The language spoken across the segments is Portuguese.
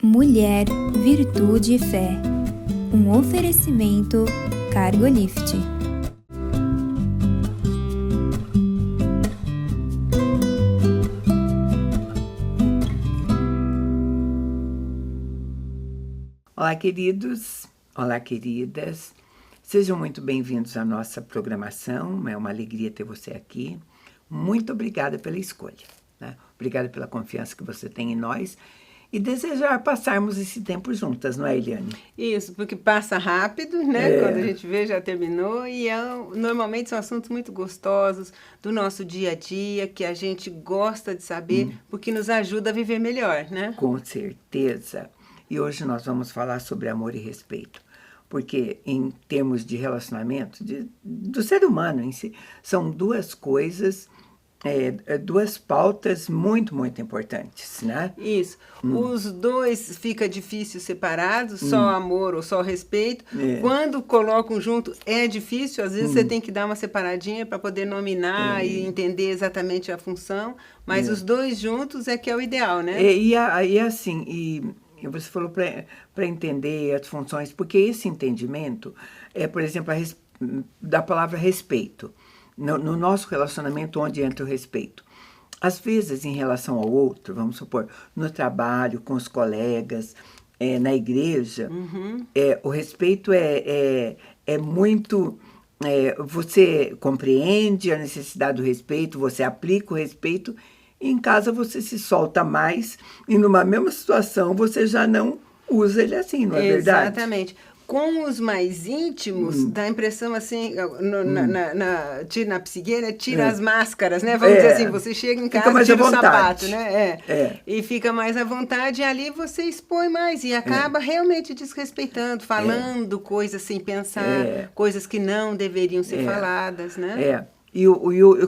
Mulher, Virtude e Fé. Um oferecimento Cargolift. Olá, queridos. Olá, queridas. Sejam muito bem-vindos à nossa programação. É uma alegria ter você aqui. Muito obrigada pela escolha, né? Obrigada pela confiança que você tem em nós e desejar passarmos esse tempo juntas, não é, Eliane? Isso, porque passa rápido, né? Quando a gente vê, já terminou. E normalmente são assuntos muito gostosos do nosso dia a dia, que a gente gosta de saber, porque nos ajuda a viver melhor, né? Com certeza. E hoje nós vamos falar sobre amor e respeito. Porque em termos de relacionamento, do ser humano em si, são duas coisas, duas pautas muito, muito importantes, né? Isso. Os dois fica difícil separados, só amor ou só respeito. Quando colocam junto é difícil, às vezes você tem que dar uma separadinha para poder nominar e entender exatamente a função, mas os dois juntos é que é o ideal, né? E você falou para entender as funções, porque esse entendimento por exemplo, da palavra respeito. No nosso relacionamento, onde entra o respeito. Às vezes, em relação ao outro, vamos supor, no trabalho, com os colegas, na igreja, o respeito é muito... você compreende a necessidade do respeito, você aplica o respeito, e em casa você se solta mais, e numa mesma situação você já não usa ele assim, não é verdade? Exatamente. Com os mais íntimos, dá a impressão assim, na psigueira, tira as máscaras, né? Vamos dizer assim, você chega em casa e tira o sapato, né? E fica mais à vontade, e ali você expõe mais, e acaba realmente desrespeitando, falando coisas sem pensar, coisas que não deveriam ser faladas, né? E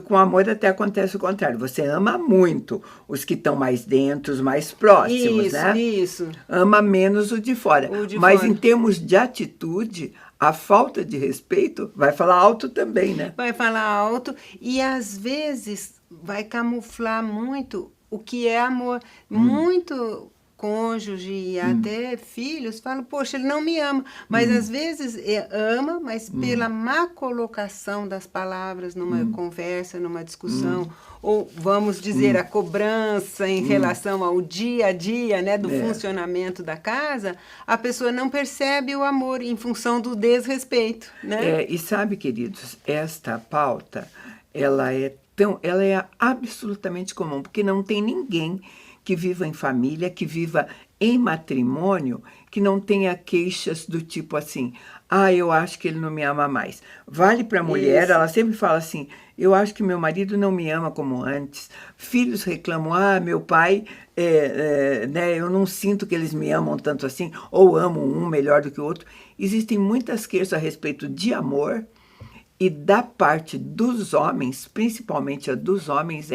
com amor até acontece o contrário. Você ama muito os que estão mais dentro, os mais próximos, né? Isso. Ama menos o de fora. Mas em termos de atitude, a falta de respeito vai falar alto também, né? Vai falar alto e às vezes vai camuflar muito o que é amor. Muito cônjuge e até filhos falam, poxa, ele não me ama. Mas às vezes ama, mas pela má colocação das palavras numa conversa, numa discussão, ou vamos dizer, a cobrança em relação ao dia a dia, né, do funcionamento da casa, a pessoa não percebe o amor em função do desrespeito, né? E sabe, queridos, esta pauta, ela é absolutamente comum, porque não tem ninguém que viva em família, que viva em matrimônio, que não tenha queixas do tipo assim, eu acho que ele não me ama mais. Vale para a mulher, ela sempre fala assim, eu acho que meu marido não me ama como antes. Filhos reclamam, meu pai, né, eu não sinto que eles me amam tanto assim, ou amam um melhor do que o outro. Existem muitas queixas a respeito de amor, e da parte dos homens, principalmente a dos homens,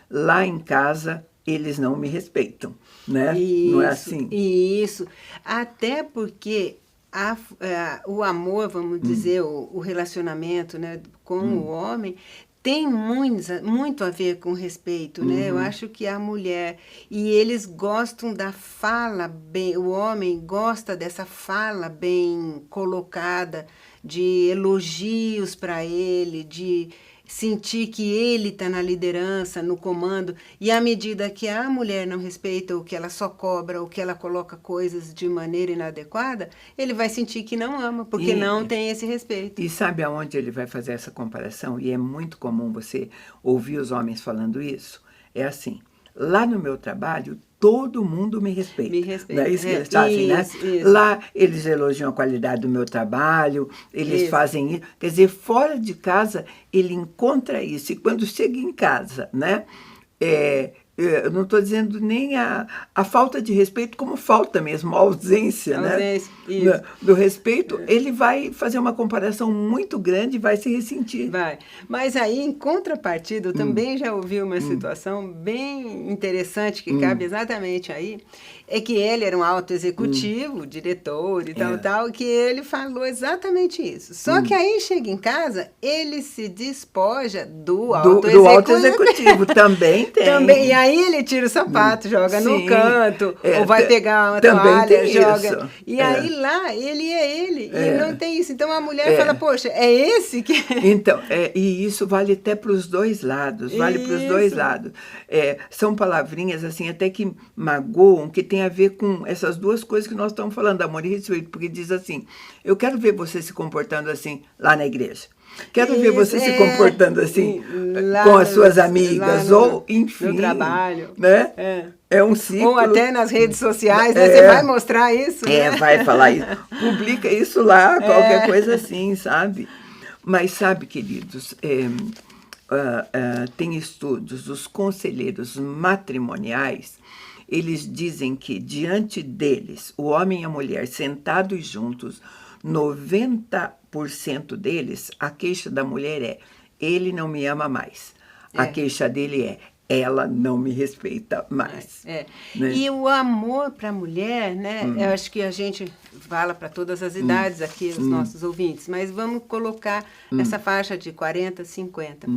lá em casa eles não me respeitam, né? Isso, não é assim? Isso. Até porque o amor, vamos dizer, o relacionamento, né, com o homem tem muito a ver com respeito, né? Eu acho que a mulher, e eles gostam da fala bem, o homem gosta dessa fala bem colocada, de elogios para ele, de sentir que ele está na liderança, no comando, e à medida que a mulher não respeita, ou que ela só cobra, ou que ela coloca coisas de maneira inadequada, ele vai sentir que não ama, porque não tem esse respeito. E sabe aonde ele vai fazer essa comparação? E é muito comum você ouvir os homens falando isso. É assim, lá no meu trabalho, todo mundo me respeita. Me respeita. Não é isso que eles fazem, né? Isso. Lá eles elogiam a qualidade do meu trabalho, eles fazem isso. Quer dizer, fora de casa, ele encontra isso. E quando chega em casa, né? Eu não estou dizendo nem a falta de respeito, como falta mesmo, a ausência, né? Do respeito, ele vai fazer uma comparação muito grande e vai se ressentir. Vai. Mas aí, em contrapartida, eu também já ouvi uma situação bem interessante, que cabe exatamente aí, é que ele era um alto executivo, diretor e tal, que ele falou exatamente isso. Só que aí chega em casa, ele se despoja do alto executivo. Também tem. E aí ele tira o sapato, joga no Sim. canto, ou vai pegar uma também toalha, tem joga. isso. E aí lá, ele é ele. E não tem isso. Então a mulher fala, poxa, é esse que... Então, e isso vale até para os dois lados, vale para os dois Isso. lados. São palavrinhas, assim, até que magoam, que tem a ver com essas duas coisas que nós estamos falando, amor e respeito, porque diz assim, eu quero ver você se comportando assim lá na igreja. Quero ver você se comportando assim lá com as suas lá amigas, no- ou enfim. no trabalho. Né? É. É um ciclo. Ou até nas redes sociais, né? Você vai mostrar isso, né? Vai falar isso. Publica isso lá, qualquer coisa assim, sabe? Mas sabe, queridos, tem estudos, os conselheiros matrimoniais, eles dizem que diante deles, o homem e a mulher sentados juntos, 90% deles, a queixa da mulher é, ele não me ama mais. A queixa dele é, ela não me respeita mais. Né? E o amor para a mulher, né? Eu acho que a gente fala para todas as idades aqui, os nossos ouvintes, mas vamos colocar essa faixa de 40, 50.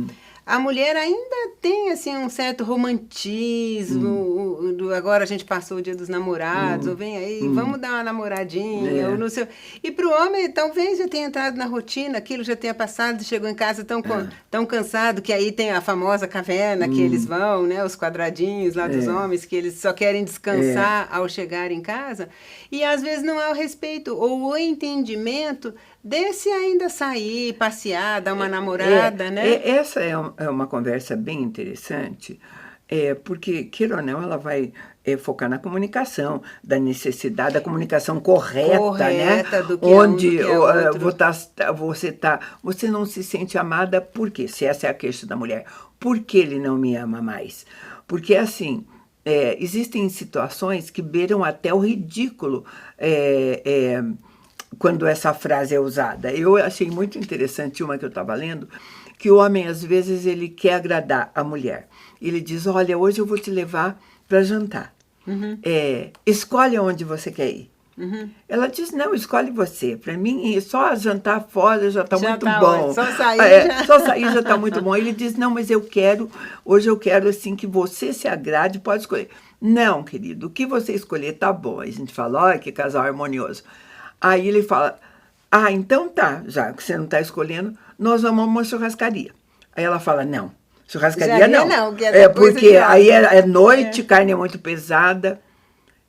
A mulher ainda tem assim um certo romantismo. Agora a gente passou o Dia dos Namorados, ou vem aí, vamos dar uma namoradinha, ou não sei. E para o homem, talvez já tenha entrado na rotina, aquilo já tenha passado, chegou em casa tão cansado, que aí tem a famosa caverna que eles vão, né? Os quadradinhos lá dos homens, que eles só querem descansar ao chegar em casa. E às vezes não há o respeito ou o entendimento desse ainda sair, passear, dar uma namorada, né? Essa é uma conversa bem interessante, porque, queira ou não, ela vai focar na comunicação, da necessidade da comunicação correta, né? Do que onde você não se sente amada, por quê? Se essa é a queixa da mulher, por que ele não me ama mais? Porque, assim, existem situações que beiram até o ridículo, quando essa frase é usada. Eu achei muito interessante uma que eu estava lendo, que o homem, às vezes, ele quer agradar a mulher. Ele diz, olha, hoje eu vou te levar para jantar. Escolhe onde você quer ir. Ela diz, não, escolhe você. Para mim, só jantar fora já está muito bom. Só sair só sair já está muito bom. Ele diz, não, mas hoje eu quero assim que você se agrade, pode escolher. Não, querido, o que você escolher tá bom. Aí a gente fala, olha que casal harmonioso. Aí ele fala, então tá, já que você não está escolhendo, nós vamos a uma churrascaria. Aí ela fala, não, churrascaria não. Porque aí é noite, carne é muito pesada.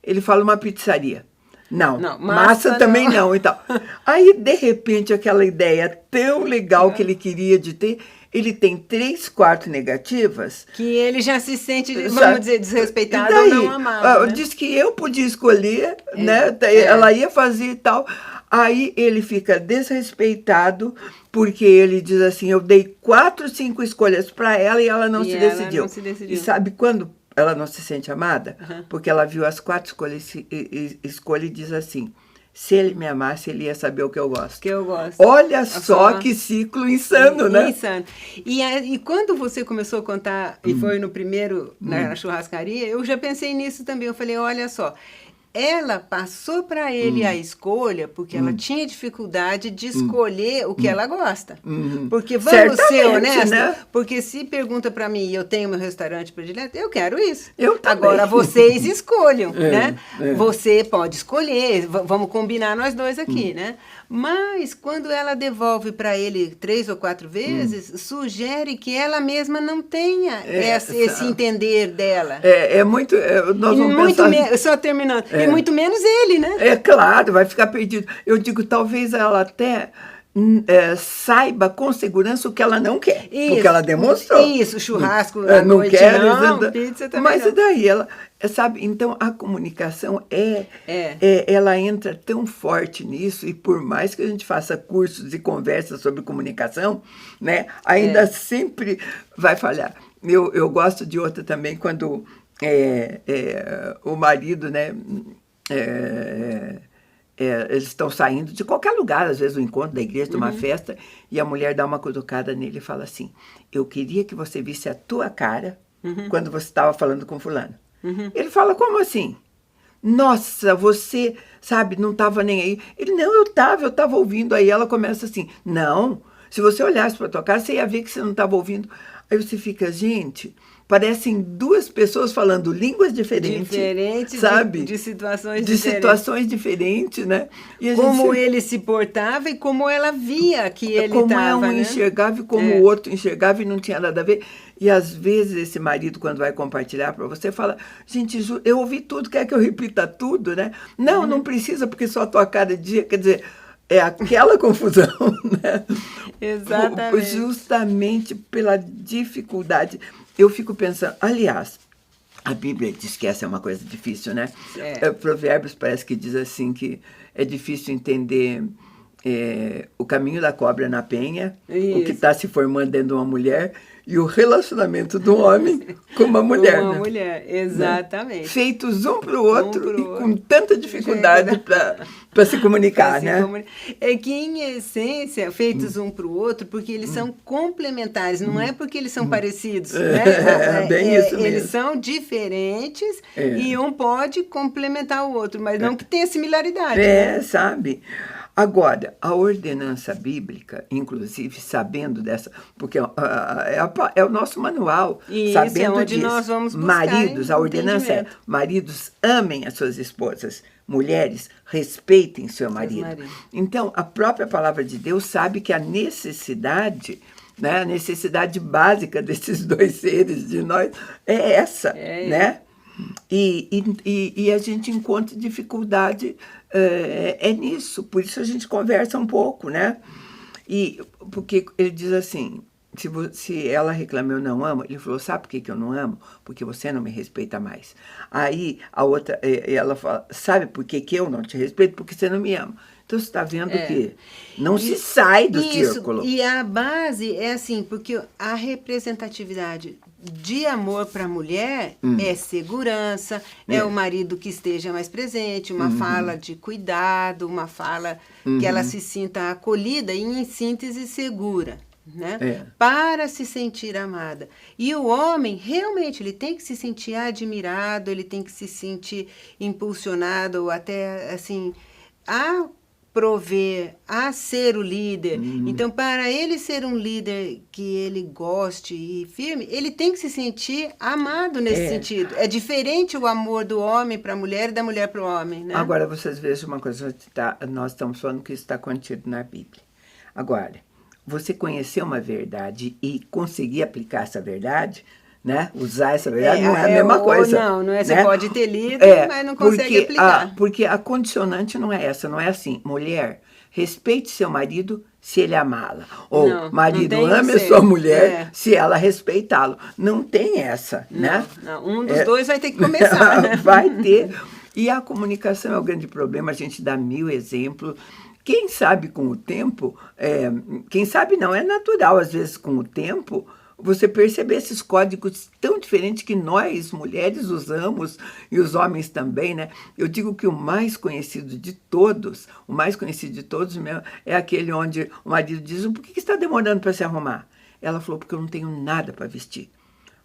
Ele fala uma pizzaria. Não, massa também não e tal. Aí, de repente, aquela ideia tão legal que ele queria de ter, ele tem 3, 4 negativas. Que ele já se sente, vamos dizer, desrespeitado ou não amado. Né? Diz que eu podia escolher, né? Ela ia fazer e tal. Aí ele fica desrespeitado, porque ele diz assim, eu dei 4, 5 escolhas para ela e ela não se decidiu. E sabe quando ela não se sente amada? Porque ela viu as 4 escolhas e diz assim, se ele me amasse, ele ia saber o que eu gosto. Olha só que ciclo insano, né? Insano. E quando você começou a contar, e foi no primeiro, na churrascaria, eu já pensei nisso também. Eu falei, olha só, ela passou para ele a escolha porque ela tinha dificuldade de escolher o que ela gosta. Porque vamos ser honestos, né? Porque se pergunta para mim, eu tenho meu restaurante predileto, eu quero isso. Eu também. Agora vocês escolham, né? Você pode escolher, vamos combinar nós dois aqui, né? Mas quando ela devolve para ele 3 ou 4 vezes, sugere que ela mesma não tenha esse entender dela. Muito... nós vamos pensar... Só terminando. E muito menos ele, né? É claro, vai ficar perdido. Eu digo, talvez ela até saiba com segurança o que ela não quer. Isso, porque ela demonstrou. Isso, churrasco à não noite quer, não, pizza também mas não. E daí? Ela, sabe, então a comunicação ela entra tão forte nisso, e por mais que a gente faça cursos e conversas sobre comunicação, né, ainda sempre vai falhar. Eu gosto de outra também, quando o marido, né, eles estão saindo de qualquer lugar, às vezes um encontro da igreja, uma festa, e a mulher dá uma cutucada nele e fala assim, eu queria que você visse a tua cara quando você estava falando com fulano. Ele fala, como assim? Nossa, você, sabe, não estava nem aí. Ele, não, eu estava ouvindo. Aí ela começa assim, não, se você olhasse para tua cara, você ia ver que você não estava ouvindo. Aí você fica, gente, parecem duas pessoas falando línguas diferentes, sabe? De situações de diferentes. Situações diferentes, né? E como ele se portava e como ela via que ele estava, como um né? enxergava e como o outro enxergava e não tinha nada a ver. E às vezes esse marido, quando vai compartilhar para você, fala, gente, eu ouvi tudo, quer que eu repita tudo, né? Não, não precisa, porque só a tua cara dia, quer dizer, é aquela confusão, né? Exatamente. Justamente pela dificuldade. Eu fico pensando, aliás, a Bíblia diz que essa é uma coisa difícil, né? Provérbios parece que diz assim que é difícil entender o caminho da cobra na penha, o que está se formando dentro de uma mulher e o relacionamento do homem com uma mulher. Com uma né? mulher, exatamente. Né? Feitos um para o outro e com tanta dificuldade para se comunicar, né? É que, em essência, feitos um para o outro, porque eles são complementares, não é porque eles são parecidos. Né? Bem isso mesmo. Eles são diferentes e um pode complementar o outro, mas não que tenha similaridade. Né? Sabe? Agora, a ordenança bíblica, inclusive, sabendo dessa, porque é o nosso manual, isso, sabendo onde disso. Nós vamos buscar maridos, a ordenança é, maridos amem as suas esposas, mulheres respeitem seu marido. Então, a própria palavra de Deus sabe que a necessidade, né, a necessidade básica desses dois seres de nós é essa, né? E a gente encontra dificuldade nisso, por isso a gente conversa um pouco, né? Porque ele diz assim, se ela reclama eu não amo, ele falou, sabe por que eu não amo? Porque você não me respeita mais. Aí a outra, ela fala, sabe por que eu não te respeito? Porque você não me ama. Então, você está vendo que não se sai do círculo. E a base é assim, porque a representatividade de amor para a mulher é segurança, é o marido que esteja mais presente, uma fala de cuidado, uma fala que ela se sinta acolhida e, em síntese, segura. Né? Para se sentir amada. E o homem, realmente, ele tem que se sentir admirado, ele tem que se sentir impulsionado, ou até, assim, a prover, a ser o líder. Então, para ele ser um líder que ele goste e firme, ele tem que se sentir amado nesse sentido. É diferente o amor do homem para a mulher e da mulher para o homem, né? Agora, vocês vejam uma coisa, nós estamos falando que isso está contido na Bíblia. Agora, você conhecer uma verdade e conseguir aplicar essa verdade, né? Usar essa verdade não é a mesma coisa. Não é. Você né? pode ter lido, mas não consegue aplicar. Porque a condicionante não é essa, não é assim. Mulher, respeite seu marido se ele amá-la. Ou marido, ame sua mulher se ela respeitá-lo. Não tem essa, né? Não. Um dos dois vai ter que começar, né? Vai ter. E a comunicação é o grande problema, a gente dá 1000 exemplos. Quem sabe com o tempo, quem sabe não, é natural, às vezes com o tempo, você perceber esses códigos tão diferentes que nós, mulheres, usamos, e os homens também, né? Eu digo que o mais conhecido de todos mesmo, é aquele onde o marido diz, por que você está demorando para se arrumar? Ela falou, porque eu não tenho nada para vestir.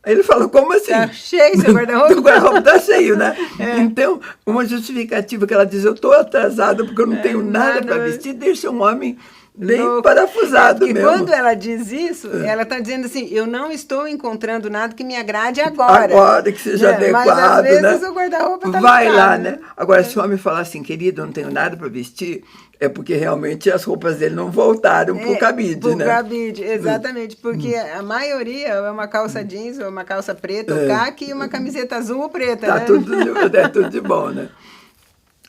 Aí ele falou, como assim? Tá cheio seu guarda-roupa? O guarda-roupa tá cheio, né? Então, uma justificativa que ela diz, eu estou atrasada porque eu não tenho nada para vestir, deixa um homem bem parafusado mesmo. E quando ela diz isso, ela está dizendo assim, eu não estou encontrando nada que me agrade agora. Agora, que seja adequado, mas às vezes né? O guarda-roupa está vai lá, né? Agora, se o homem falar assim, querido, eu não tenho nada para vestir, é porque realmente as roupas dele não voltaram pro cabide, né? Pro cabide, exatamente. Porque a maioria é uma calça jeans, ou uma calça preta, ou caque, e uma camiseta azul ou preta, tá, né? Tudo de bom, né?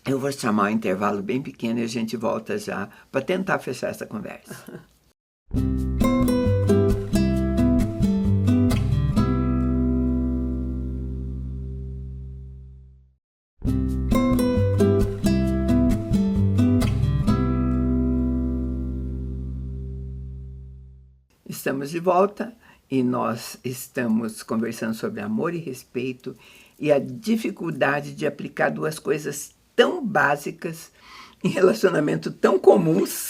Eu vou chamar um intervalo bem pequeno e a gente volta já para tentar fechar essa conversa. Estamos de volta e nós estamos conversando sobre amor e respeito e a dificuldade de aplicar duas coisas tão básicas em relacionamento tão comuns,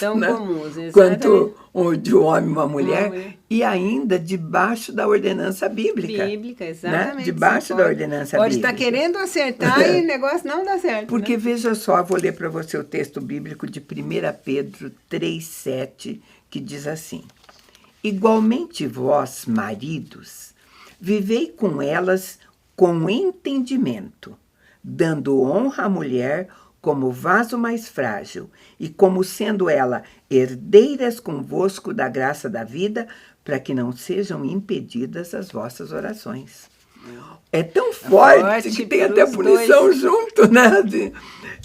quanto o de um homem e uma mulher, e ainda debaixo da ordenança bíblica. Exatamente. Né? Debaixo da ordenança pode bíblica. Pode estar querendo acertar e o negócio não dá certo. Porque, veja só, vou ler para você o texto bíblico de 1 Pedro 3,7, que diz assim, igualmente vós, maridos, Vivei com elas com entendimento, dando honra à mulher como vaso mais frágil, e como sendo ela herdeiras convosco da graça da vida, para que não sejam impedidas as vossas orações. É tão forte que tem até punição junto, né?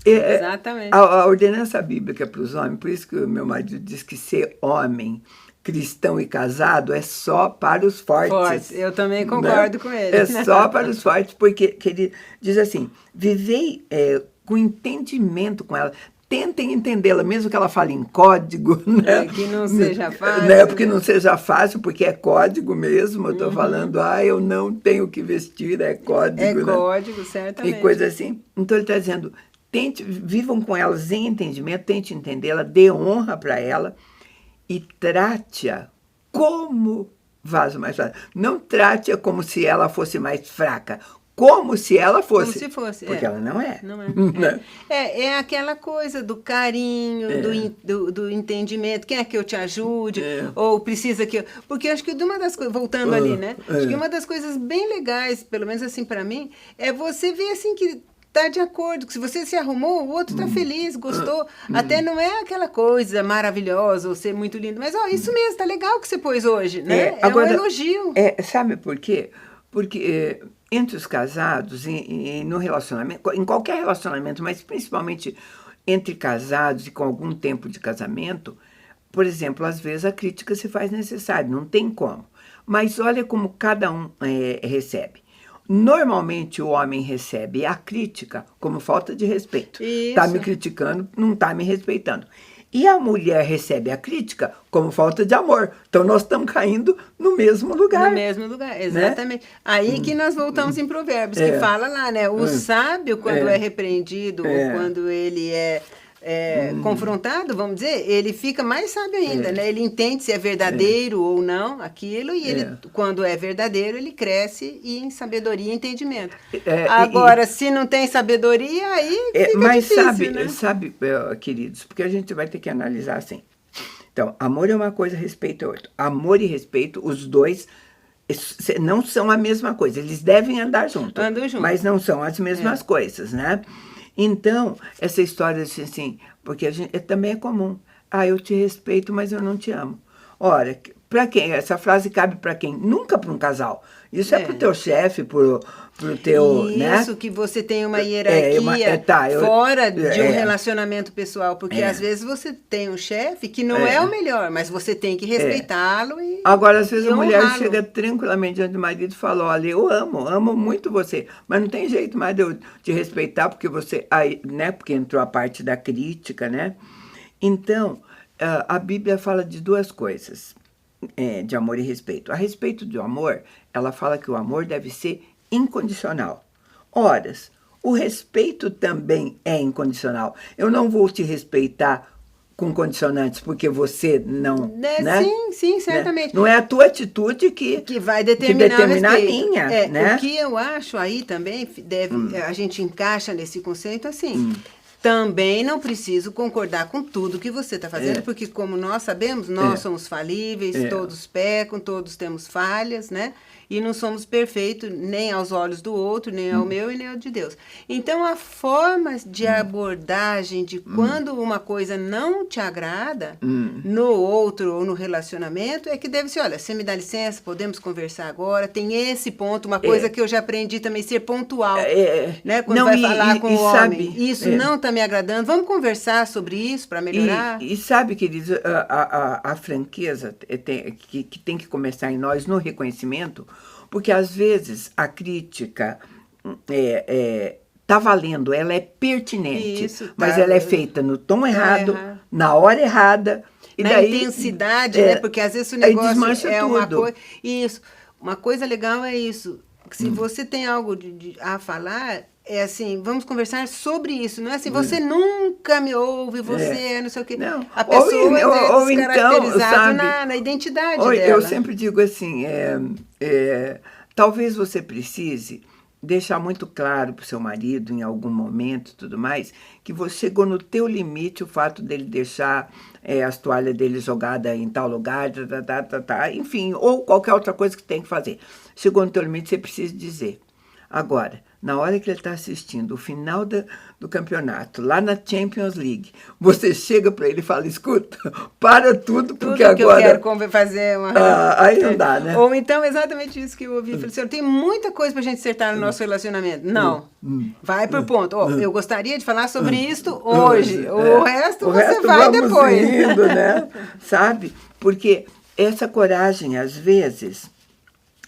Exatamente. A ordenança bíblica para os homens, por isso que o meu marido diz que ser homem, cristão e casado é só para os fortes. Eu também concordo, né? Com ele. É só para os fortes, porque que ele diz assim, vivei com entendimento com ela. Tentem entendê-la, mesmo que ela fale em código, né? Que não seja fácil. Né? Porque não seja fácil, porque é código mesmo. Eu estou falando, eu não tenho que vestir, é código. É né? Código, certamente. E coisa assim. Então ele está dizendo, vivam com elas em entendimento, tente entendê-la, dê honra para ela e trate-a como vaso mais fraco. Não trate-a como se ela fosse mais fraca, como se ela fosse. Como se fosse. Porque ela não é. Não é. É aquela coisa do carinho, do entendimento. Quer que eu te ajude? Ou precisa que eu... Porque acho que uma das coisas... Voltando ali, né? Acho que uma das coisas bem legais, pelo menos assim para mim, é você ver assim que tá de acordo, que se você se arrumou, o outro tá feliz, gostou. Até não é aquela coisa maravilhosa ou ser muito lindo, mas isso mesmo, tá legal que você pôs hoje, né? Agora, um elogio. Sabe por quê? Porque entre os casados e no relacionamento, em qualquer relacionamento, mas principalmente entre casados e com algum tempo de casamento, por exemplo, às vezes a crítica se faz necessária, não tem como. Mas olha como cada um recebe. Normalmente o homem recebe a crítica como falta de respeito. Está me criticando, não está me respeitando. E a mulher recebe a crítica como falta de amor. Então, nós estamos caindo no mesmo lugar. No mesmo lugar, exatamente. Né? Aí que nós voltamos em Provérbios, que fala lá, né? O sábio, quando é repreendido ou quando ele é confrontado, vamos dizer, ele fica mais sábio ainda, né? Ele entende se é verdadeiro ou não aquilo, e ele, quando é verdadeiro, ele cresce em sabedoria e entendimento. Agora, se não tem sabedoria, aí fica mas difícil, sabe, queridos, porque a gente vai ter que analisar assim. Então, amor é uma coisa, respeito é outra. Amor e respeito, os dois não são a mesma coisa. Eles devem andar juntos, mas não são as mesmas coisas, né? Então, essa história assim, porque também é comum. Eu te respeito, mas eu não te amo. Ora, para quem? Essa frase cabe para quem? Nunca para um casal. Isso é para o teu chefe, pro teu... Isso, né? Que você tem uma hierarquia fora de um relacionamento pessoal. Porque às vezes você tem um chefe que não é o melhor, mas você tem que respeitá-lo e Agora, às vezes a mulher chega tranquilamente diante do marido e fala, olha, eu amo muito você, mas não tem jeito mais de eu te respeitar, porque você... né? Porque entrou a parte da crítica, né? Então, a Bíblia fala de duas coisas, de amor e respeito. A respeito do amor, ela fala que o amor deve ser incondicional. Ora, o respeito também é incondicional. Eu não vou te respeitar com condicionantes porque você não... né? Sim, certamente. Né? Não é a tua atitude que vai determinar a minha. Né? O que eu acho aí também, a gente encaixa nesse conceito assim... Também não preciso concordar com tudo que você está fazendo, porque como nós sabemos, nós somos falíveis, todos pecam, todos temos falhas, né? E não somos perfeitos nem aos olhos do outro, nem ao meu e nem ao de Deus. Então, a forma de abordagem de quando uma coisa não te agrada no outro ou no relacionamento é que deve ser, olha, você me dá licença, podemos conversar agora, tem esse ponto, uma coisa que eu já aprendi também, ser pontual, né? Quando vai falar com o homem, isso não está me agradando, vamos conversar sobre isso para melhorar? E sabe, queridos, a franqueza que tem que começar em nós no reconhecimento, porque às vezes a crítica tá valendo, ela é pertinente, mas ela é feita no tom errado, na hora errada. E na daí, intensidade, né? Porque às vezes o negócio é uma coisa... Isso, uma coisa legal é isso, que se você tem algo a falar... É assim, vamos conversar sobre isso. Não é assim, você nunca me ouve, você não sei o quê. Não. A pessoa é descaracterizada então, na identidade dela. Eu sempre digo assim, talvez você precise deixar muito claro para o seu marido, em algum momento e tudo mais, que você chegou no teu limite, o fato dele deixar as toalhas dele jogadas em tal lugar, enfim, ou qualquer outra coisa que tem que fazer. chegou no teu limite, você precisa dizer. Agora, na hora que ele está assistindo o final do campeonato, lá na Champions League, você chega para ele e fala, escuta, para tudo, porque tudo que agora... eu quero fazer uma... aí não dá, né? Ou então, exatamente isso que eu ouvi. Eu falei, senhor, tem muita coisa para a gente acertar no nosso relacionamento. Não, vai por ponto. Eu gostaria de falar sobre isto hoje. O resto você vai depois. Indo, né? Sabe? Porque essa coragem, às vezes,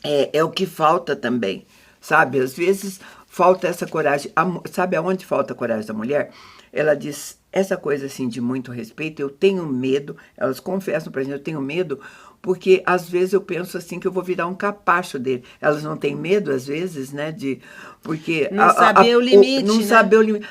é o que falta também. Sabe? Às vezes falta essa coragem. Sabe aonde falta a coragem da mulher? Ela diz essa coisa assim de muito respeito, eu tenho medo, elas confessam pra gente, eu tenho medo, porque às vezes eu penso assim que eu vou virar um capacho dele. Elas não têm medo, às vezes, né? Porque não saber o limite. Não né? saber o limite.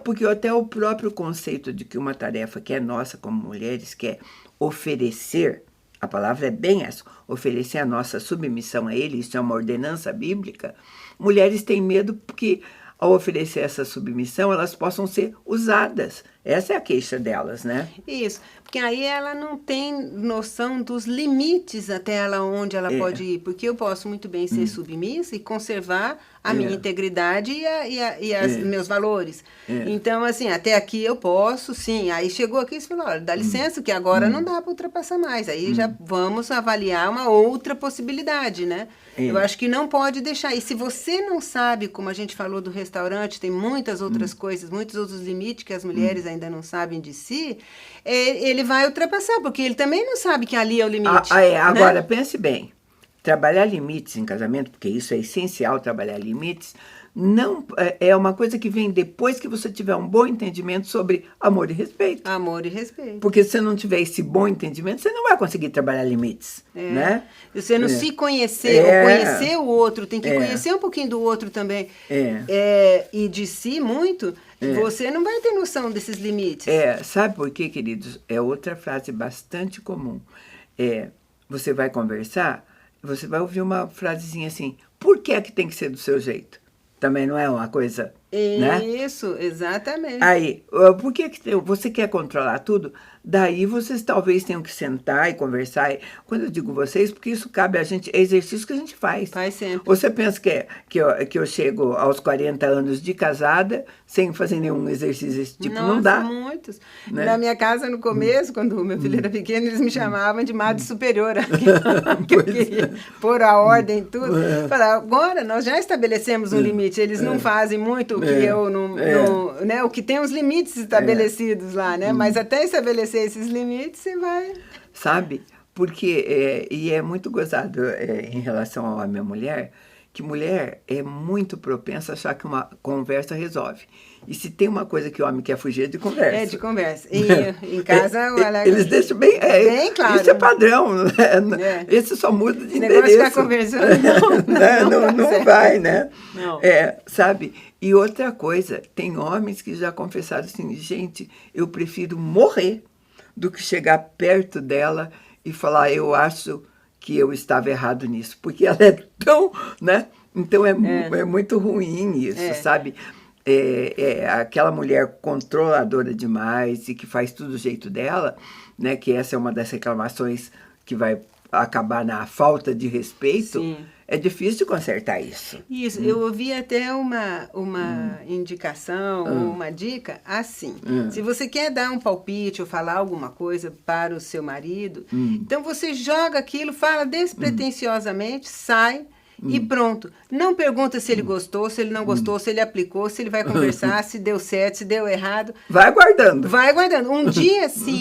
Porque até o próprio conceito de que uma tarefa que é nossa como mulheres, que é oferecer, a palavra é bem essa, oferecer a nossa submissão a ele, isso é uma ordenança bíblica. Mulheres têm medo porque, ao oferecer essa submissão, elas possam ser usadas. Essa é a queixa delas, né? Isso, porque aí ela não tem noção dos limites até ela onde ela pode ir. Porque eu posso muito bem ser submissa e conservar a minha integridade e os meus valores. Então, assim, até aqui eu posso, sim. Aí chegou aqui e falou, olha, dá licença que agora não dá para ultrapassar mais. Aí já vamos avaliar uma outra possibilidade, né? Eu acho que não pode deixar. E se você não sabe, como a gente falou do restaurante, tem muitas outras coisas, muitos outros limites que as mulheres ainda não sabem de si, ele vai ultrapassar, porque ele também não sabe que ali é o limite. Agora, né? pense bem, trabalhar limites em casamento, porque isso é essencial, trabalhar limites, não é uma coisa que vem depois que você tiver um bom entendimento sobre amor e respeito. Amor e respeito. Porque se você não tiver esse bom entendimento, você não vai conseguir trabalhar limites, né? Se você não se conhecer, ou conhecer o outro, tem que conhecer um pouquinho do outro também, e de si muito, você não vai ter noção desses limites. Sabe por quê, queridos? É outra frase bastante comum. Você vai conversar, você vai ouvir uma frasezinha assim, por que é que tem que ser do seu jeito? Também não é uma coisa, né? Isso, exatamente. Aí, por que você quer controlar tudo? Daí vocês talvez tenham que sentar e conversar. Quando eu digo vocês, porque isso cabe a gente, é exercício que a gente faz. Faz sempre. Você pensa que eu chego aos 40 anos de casada sem fazer nenhum exercício desse tipo? Nossa, não dá. Muitos. Né? Na minha casa, no começo, quando o meu filho era pequeno, eles me chamavam de madre superiora. que eu queria pôr a ordem em tudo. Falar, agora nós já estabelecemos um limite. Eles não fazem muito o que eu não... né? O que tem os limites estabelecidos lá, né? Mas até estabelecer esses limites, você vai... Sabe? Porque, e é muito gozado em relação ao homem e à mulher, que mulher é muito propensa a achar que uma conversa resolve. E se tem uma coisa que o homem quer fugir, é de conversa. É de conversa. E em casa... eles deixam bem claro. Isso é padrão. Né? Esse só muda de endereço. Negócio de ficar conversando não vai, né? Não. Sabe? E outra coisa, tem homens que já confessaram assim, gente, eu prefiro morrer do que chegar perto dela e falar, eu acho que eu estava errado nisso, porque ela é tão, né? Então é muito ruim isso, sabe? Aquela mulher controladora demais e que faz tudo do jeito dela, né? Que essa é uma das reclamações que vai acabar na falta de respeito. Sim. É difícil consertar isso. Isso, eu ouvi até uma indicação ou uma dica assim. Se você quer dar um palpite ou falar alguma coisa para o seu marido, então você joga aquilo, fala despretensiosamente, sai e pronto. Não pergunta se ele gostou, se ele não gostou, se ele aplicou, se ele vai conversar, se deu certo, se deu errado. Vai guardando. Vai guardando. Um dia, se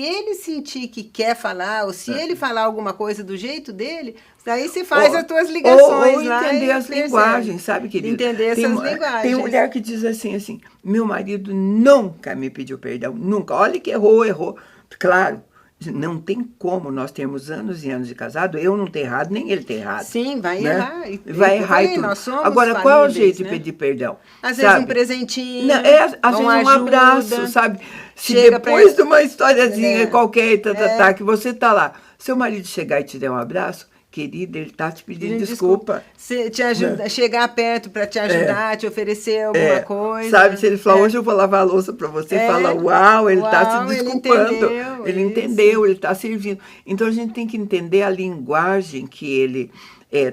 ele sentir que quer falar, ou se ele falar alguma coisa do jeito dele, daí você faz as tuas ligações ou lá. Entender as linguagens, sabe, querido? Entender essas linguagens. Tem mulher que diz assim, meu marido nunca me pediu perdão, nunca. Olha que errou. Claro, não tem como nós termos anos e anos de casado, eu não ter errado, nem ele ter errado. Sim, vai né? errar. Vai errar e tudo. Nós somos agora, qual é o jeito né? de pedir perdão? Às vezes um presentinho, não, às vezes um abraço, sabe? Se depois de uma historiazinha qualquer, que você tá lá, seu marido chegar e te der um abraço, querida, ele tá te pedindo desculpa. Se te ajuda, chegar perto para te ajudar, te oferecer alguma coisa. Sabe, se ele falar, hoje eu vou lavar a louça para você, fala, uau, ele tá se desculpando. Ele entendeu, ele tá servindo. Então, a gente tem que entender a linguagem que ele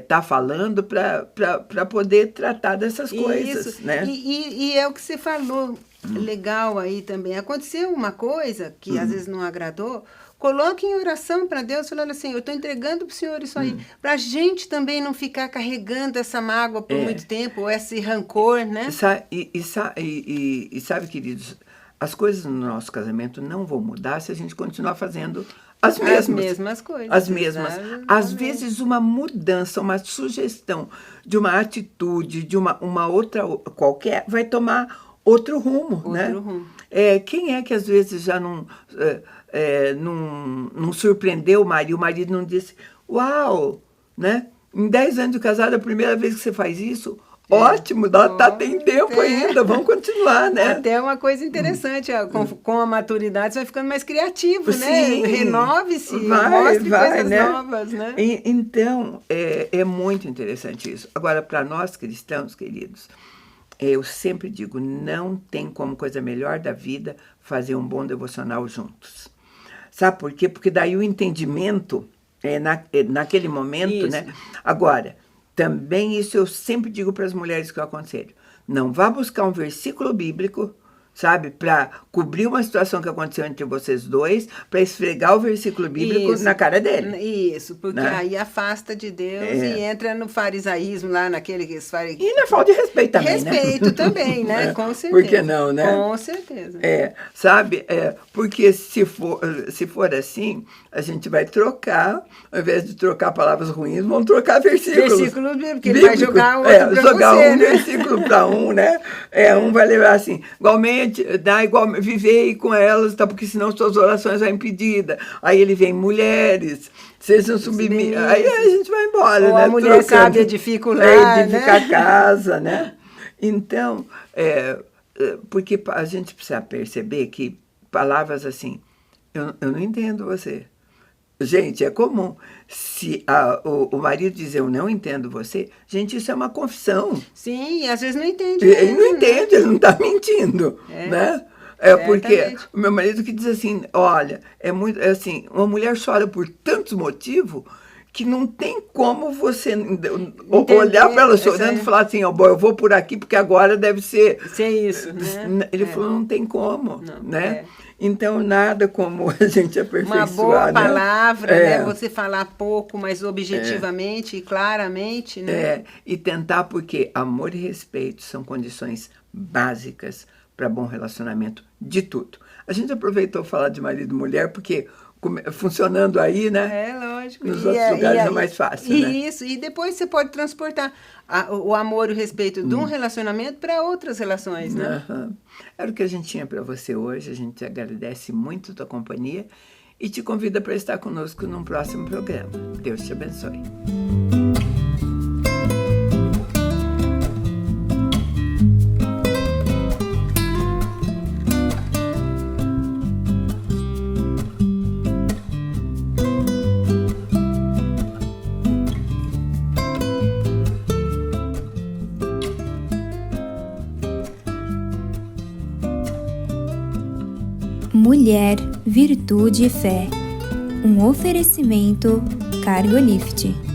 tá falando para poder tratar dessas coisas, Isso. né? E é o que você falou, legal aí também. Aconteceu uma coisa que às vezes não agradou, coloque em oração para Deus, falando assim, eu estou entregando para o Senhor isso aí, para a gente também não ficar carregando essa mágoa por muito tempo, ou esse rancor, né? E sabe, queridos, as coisas no nosso casamento não vão mudar se a gente continuar fazendo as mesmas coisas. As mesmas. Às vezes uma mudança, uma sugestão de uma atitude, de uma outra qualquer, vai tomar outro rumo, né? Rumo. Quem é que às vezes já não surpreendeu o marido não disse, uau, né? Em 10 anos de casado, a primeira vez que você faz isso, ótimo, tem tempo ainda, vamos continuar, né? Até uma coisa interessante, com a maturidade você vai ficando mais criativo, Sim, né? Renove-se, mostre coisas novas, né? Então, é muito interessante isso. Agora, para nós cristãos, queridos, eu sempre digo, não tem como coisa melhor da vida fazer um bom devocional juntos. Sabe por quê? Porque daí o entendimento naquele momento, isso. Né? Agora, também isso eu sempre digo para as mulheres que eu aconselho. Não vá buscar um versículo bíblico, sabe, para cobrir uma situação que aconteceu entre vocês dois, para esfregar o versículo bíblico na cara dele. Isso, porque aí afasta de Deus e entra no farisaísmo lá, naquele que eles falam. E na falta de respeito também, Respeito também, né? Com certeza. Por que não, né? Com certeza. Sabe, porque se for assim, a gente vai trocar, ao invés de trocar palavras ruins, vamos trocar versículos. Versículo bíblico, ele vai jogar outro para jogar você, um né? versículo para um, né? Um vai levar assim, igualmente, viver com elas, porque senão suas orações são impedidas. Aí ele vem, mulheres, sejam submissas. Aí a gente vai embora, ou né? A mulher sabe edificar o lar, edificar a casa, né? Então, porque a gente precisa perceber que palavras assim, eu não entendo você. Gente, é comum. Se o marido dizer eu não entendo você, gente, isso é uma confissão. Sim, e às vezes não entende. Ele não entende, ele não está mentindo, né? Porque o meu marido que diz assim, olha, assim, uma mulher chora por tantos motivos que não tem como você olhar para ela chorando e falar assim, eu vou por aqui porque agora deve ser isso, né? Ele falou, não tem como, né? Então, nada como a gente aperfeiçoar, uma boa palavra, né? Você falar pouco, mas objetivamente e claramente, né? E tentar, porque amor e respeito são condições básicas para bom relacionamento de tudo. A gente aproveitou falar de marido e mulher, porque funcionando aí, né? Lógico. Nos outros lugares é mais fácil, né? Isso, e depois você pode transportar o amor e o respeito de um relacionamento para outras relações, né? Era o que a gente tinha para você hoje. A gente agradece muito a tua companhia e te convida para estar conosco num próximo programa. Deus te abençoe. Mulher, Virtude e Fé. Um oferecimento Cargolift.